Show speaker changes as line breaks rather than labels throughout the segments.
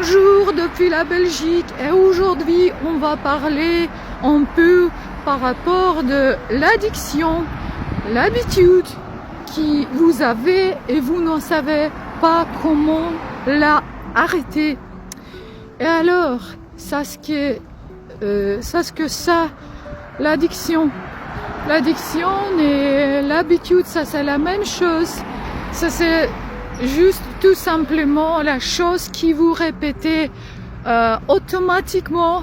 Bonjour depuis la Belgique et aujourd'hui on va parler un peu par rapport de l'addiction, l'habitude que vous avez et vous ne savez pas comment l'arrêter. Et alors, ça ce que ça, l'addiction. L'addiction et l'habitude, ça c'est la même chose. Ça c'est juste tout simplement la chose qui vous répétez automatiquement,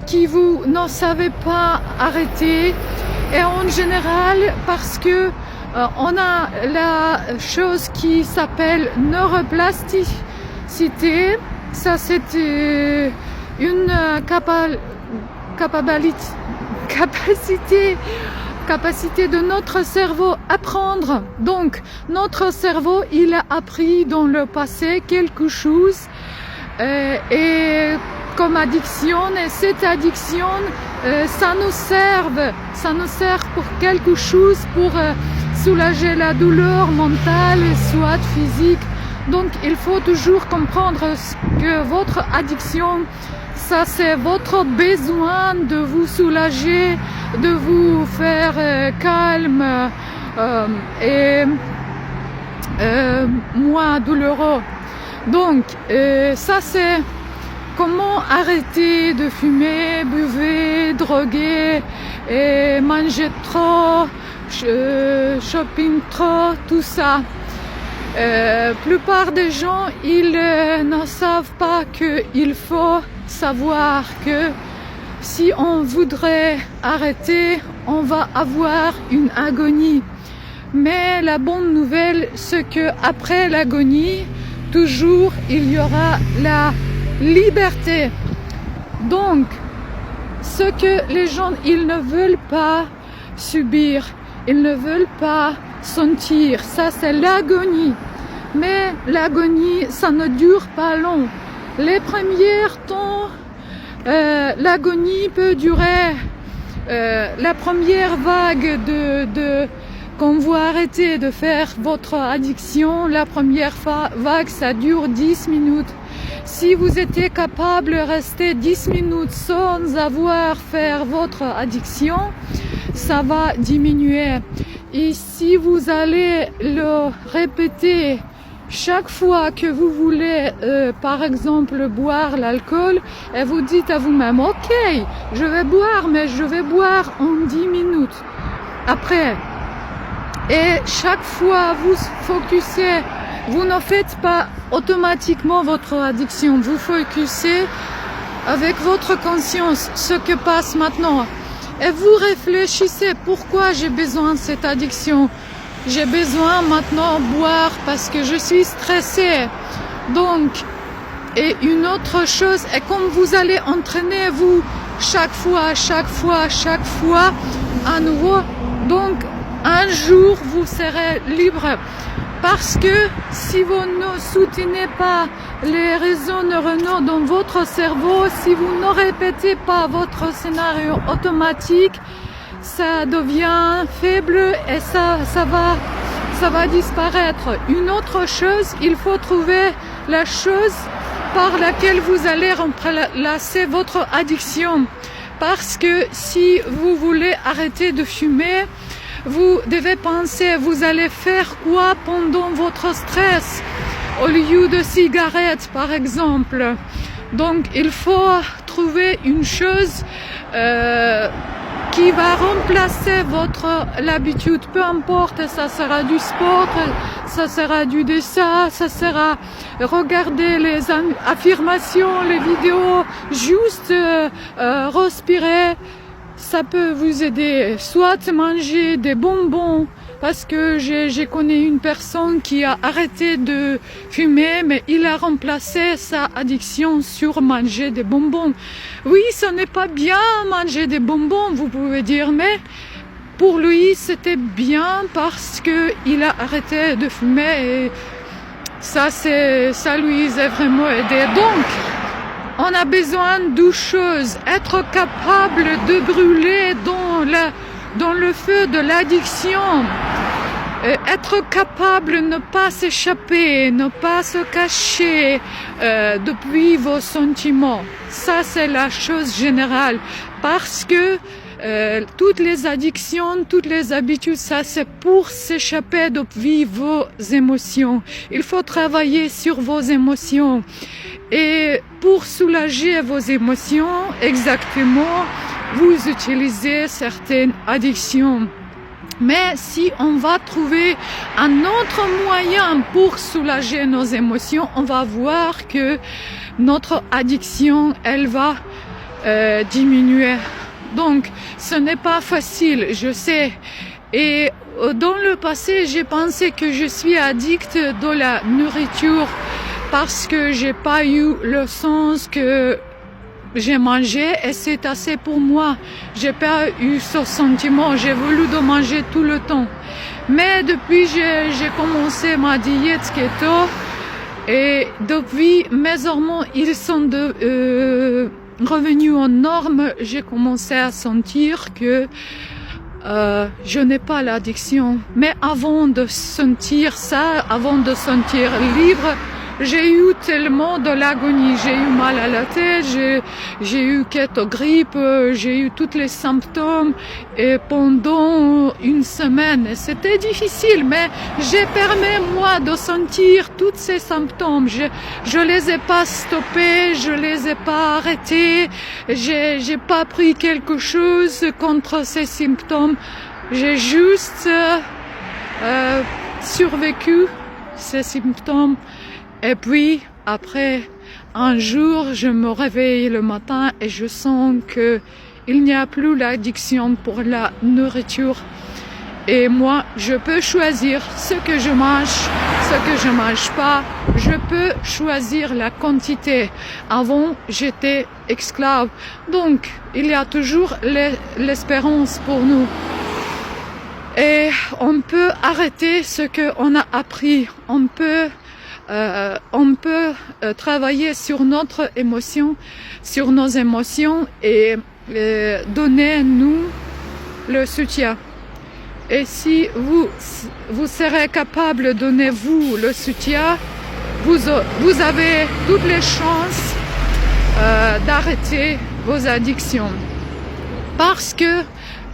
qui vous ne savez pas arrêter. Et en général, parce que on a la chose qui s'appelle neuroplasticité. Ça c'est une capacité de notre cerveau à apprendre. Donc, notre cerveau, il a appris dans le passé quelque chose et comme addiction, et cette addiction, ça nous sert pour quelque chose, pour soulager la douleur mentale, soit physique. Donc, il faut toujours comprendre que votre addiction, ça c'est votre besoin de vous soulager, de vous faire calme et moins douloureux. Donc ça c'est comment arrêter de fumer, buver, droguer et manger trop, shopping trop, tout ça. Plupart des gens, ils ne savent pas qu'il faut savoir que si on voudrait arrêter, on va avoir une agonie. Mais la bonne nouvelle, c'est que après l'agonie, toujours il y aura la liberté. Donc, ce que les gens, ils ne veulent pas subir, ils ne veulent pas sentir, ça c'est l'agonie. Mais l'agonie, ça ne dure pas long. Les premiers temps, l'agonie peut durer. La première vague quand vous arrêtez de faire votre addiction, la première vague, ça dure 10 minutes. Si vous étiez capable de rester 10 minutes sans avoir fait votre addiction, ça va diminuer. Et si vous allez le répéter chaque fois que vous voulez, par exemple, boire l'alcool, et vous dites à vous-même, ok, je vais boire, mais je vais boire en 10 minutes après. Et chaque fois vous focussez, vous ne faites pas automatiquement votre addiction, vous focussez avec votre conscience ce que passe maintenant. Et vous réfléchissez, pourquoi j'ai besoin de cette addiction? J'ai besoin maintenant de boire parce que je suis stressée. Donc, et une autre chose, et comme vous allez entraîner vous chaque fois, à nouveau, donc un jour vous serez libre. Parce que si vous ne soutenez pas les réseaux neuronaux dans votre cerveau, si vous ne répétez pas votre scénario automatique, ça devient faible et ça va disparaître. Une autre chose, il faut trouver la chose par laquelle vous allez remplacer votre addiction. Parce que si vous voulez arrêter de fumer, vous devez penser, vous allez faire quoi pendant votre stress au lieu de cigarettes par exemple. Donc il faut trouver une chose qui va remplacer l'habitude, peu importe, ça sera du sport, ça sera du dessin, ça sera regarder les affirmations, les vidéos, juste respirer. Ça peut vous aider, soit manger des bonbons, parce que j'ai connu une personne qui a arrêté de fumer, mais il a remplacé sa addiction sur manger des bonbons. Oui, ce n'est pas bien manger des bonbons, vous pouvez dire, mais pour lui, c'était bien parce que il a arrêté de fumer et ça lui a vraiment aidé. Donc, on a besoin de choses, être capable de brûler dans le feu de l'addiction. être capable de ne pas s'échapper, ne pas se cacher depuis vos sentiments. Ça, c'est la chose générale. Parce que toutes les addictions, toutes les habitudes, ça c'est pour s'échapper depuis vos émotions. Il faut travailler sur vos émotions. Et pour soulager vos émotions, exactement, vous utilisez certaines addictions. Mais si on va trouver un autre moyen pour soulager nos émotions, on va voir que notre addiction, elle va diminuer. Donc, ce n'est pas facile, je sais. Et dans le passé, j'ai pensé que je suis addict de la nourriture parce que j'ai pas eu le sens que j'ai mangé et c'est assez pour moi. J'ai pas eu ce sentiment, j'ai voulu de manger tout le temps. Mais depuis j'ai commencé ma diète keto et depuis mes hormones ils sont revenus en norme, j'ai commencé à sentir que je n'ai pas l'addiction. Mais avant de sentir ça, avant de sentir libre, j'ai eu tellement de l'agonie, j'ai eu mal à la tête, j'ai eu grippe, j'ai eu tous les symptômes et pendant une semaine, c'était difficile, mais j'ai permis moi de sentir tous ces symptômes. Je les ai pas stoppés, je les ai pas arrêtés, j'ai pas pris quelque chose contre ces symptômes. J'ai juste survécu ces symptômes. Et puis, après, un jour, je me réveille le matin et je sens que il n'y a plus l'addiction pour la nourriture. Et moi, je peux choisir ce que je mange, ce que je mange pas. Je peux choisir la quantité. Avant, j'étais esclave. Donc, il y a toujours l'espérance pour nous. Et on peut arrêter ce qu'on a appris. On peut travailler sur notre émotion, sur nos émotions et donner nous le soutien. Et si vous serez capable de donner vous le soutien, vous avez toutes les chances d'arrêter vos addictions. Parce que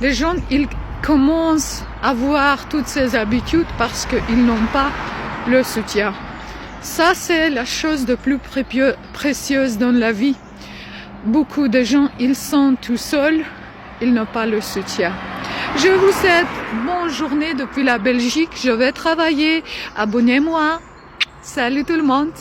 les gens, ils commencent à avoir toutes ces habitudes parce qu'ils n'ont pas le soutien. Ça, c'est la chose de plus précieuse dans la vie. Beaucoup de gens, ils sont tout seuls, ils n'ont pas le soutien. Je vous souhaite bonne journée depuis la Belgique. Je vais travailler. Abonnez-moi. Salut tout le monde.